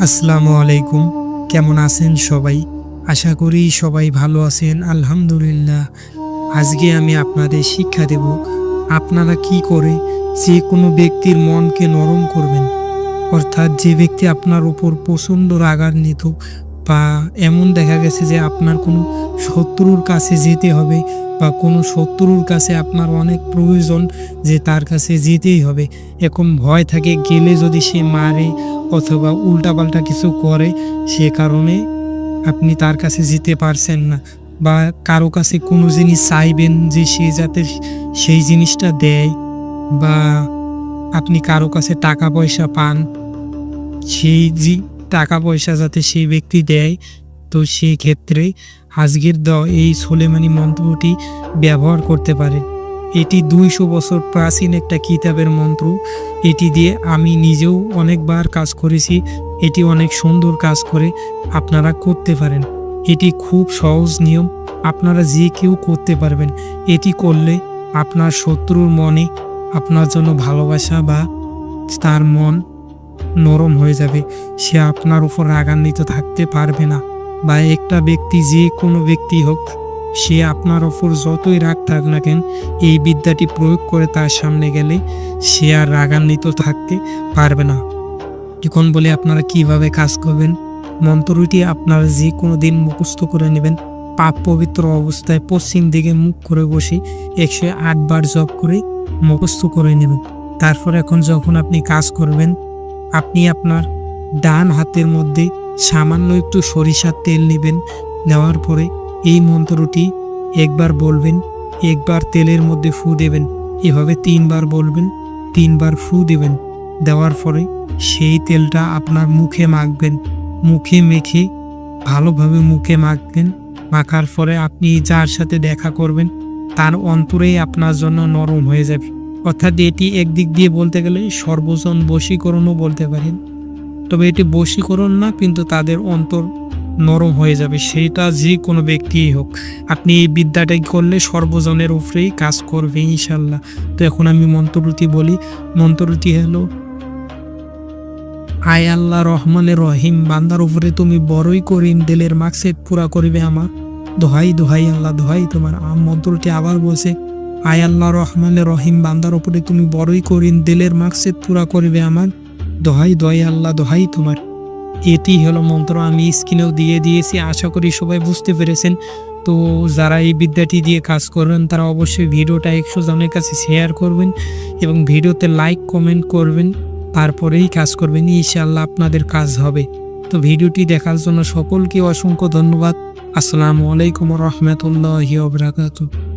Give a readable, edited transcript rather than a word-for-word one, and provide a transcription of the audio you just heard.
আসসালামু আলাইকুম। কেমন আছেন সবাই? আশা করি সবাই ভালো আছেন। আলহামদুলিল্লাহ। আজকে আমি আপনাদের শিক্ষা দেব আপনারা কি করে যে কোনো ব্যক্তির মনকে নরম করবেন। অর্থাৎ যে ব্যক্তি আপনার উপর প্রচণ্ড রাগান্বিত বা এমন দেখা গেছে যে আপনার কোনো শত্রুর কাছে যেতে হবে বা কোনো শত্রুর কাছে আপনার অনেক প্রয়োজন যে তার কাছে যেতেই হবে। এরকম ভয় থাকে গেলে যদি সে মারে অথবা উল্টাপাল্টা কিছু করে সে কারণে আপনি তার কাছে যেতে পারছেন না বা কারো কাছে কোনো জিনিস চাইবেন যে সে যাতে সেই জিনিসটা দেয় বা আপনি কারো কাছে টাকা পয়সা পান সেই টাকা পয়সা যাতে সেই ব্যক্তি দেয়, তো সেই ক্ষেত্রে আজকের এই সোলেমানি মন্ত্রটি ব্যবহার করতে পারেন। এটি ২০০ বছর প্রাচীন একটা কিতাবের মন্ত্র। এটি দিয়ে আমি নিজেও অনেকবার কাজ করেছি। এটি অনেক সুন্দর কাজ করে, আপনারা করতে পারেন। এটি খুব সহজ নিয়ম, আপনারা যে কেউ করতে পারবেন। এটি করলে আপনার শত্রুর মনে আপনার জন্য ভালোবাসা বা তার মন নরম হয়ে যাবে। সে আপনার উপর রাগান্বিত থাকতে পারবে না। বা একটা ব্যক্তি যে কোনো ব্যক্তি হোক, সে আপনার ওপর যতই রাগ থাক না কেন, এই বিদ্যাটি প্রয়োগ করে তার সামনে গেলে সে আর রাগান্বিত থাকতে পারবে না। এখন বলে আপনারা কিভাবে কাজ করবেন। মন্ত্রটি আপনারা যে কোনো দিন মুখস্থ করে নেবেন। পাক পবিত্র অবস্থায় পশ্চিম দিকে মুখ করে বসে 108 বার জপ করে মুখস্থ করে নেবেন। তারপর এখন যখন আপনি কাজ করবেন, আপনি আপনার ডান হাতের মধ্যে সামান্য একটু সরিষার তেল নেবেন। নেওয়ার পরে এই মন্ত্রটি একবার বলবেন, একবার তেলের মধ্যে ফু দেবেন। এভাবে 3 বার বলবেন, 3 বার ফু দেবেন। দেওয়ার পরে সেই তেলটা আপনার মুখে মাখবেন। মুখে মেখে ভালোভাবে মুখে মাখবেন। মাখার পরে আপনি যার সাথে দেখা করবেন তার অন্তরেই আপনার জন্য নরম হয়ে যাবে। অর্থাৎ এটি একদিক দিয়ে বলতে গেলে সর্বজন বশীকরণও বলতে পারেন। তবে এটি বশীকরণ না, কিন্তু তাদের অন্তর নরম হয়ে যাবে, সেইটা যে কোনো ব্যক্তিই হোক। আপনি এই বিদ্যাটাই করলে সর্বজনের উপরেই কাজ করবে ইনশাল্লাহ। তো এখন আমি মন্ত্রটি বলি। মন্ত্রটি হলো, আয় আল্লাহ রহমানের রহিম, বান্দার উপরে তুমি বড়ই করিম, দিলের মাকসেদ পুরা করিবে আমার। দোহাই দোহাই আল্লাহ, দোহাই তোমার। মন্ত্রটি আবার বলছে, আয় আল্লাহ রহমানের রহিম, বান্দার উপরে তুমি বড়ই করিম, দিলের মাকসেদ পুরা করিবে আমার। দোহাই দোহাই আল্লাহ, দোহাই তোমার। এটি হলো মন্ত্র। আমি স্ক্রিনেও দিয়ে দিয়েছি, আশা করি সবাই বুঝতে পেরেছেন। তো যারা এই বিদ্যাটি দিয়ে কাজ করবেন তারা অবশ্যই ভিডিওটা 100 জনের কাছে শেয়ার করবেন এবং ভিডিওতে লাইক কমেন্ট করবেন, তারপরেই কাজ করবেন। ইনশাআল্লাহ আপনাদের কাজ হবে। তো ভিডিওটি দেখার জন্য সকলকে অসংখ্য ধন্যবাদ। আসসালামু আলাইকুম ওয়া রাহমাতুল্লাহি ওয়া বারাকাতুহু।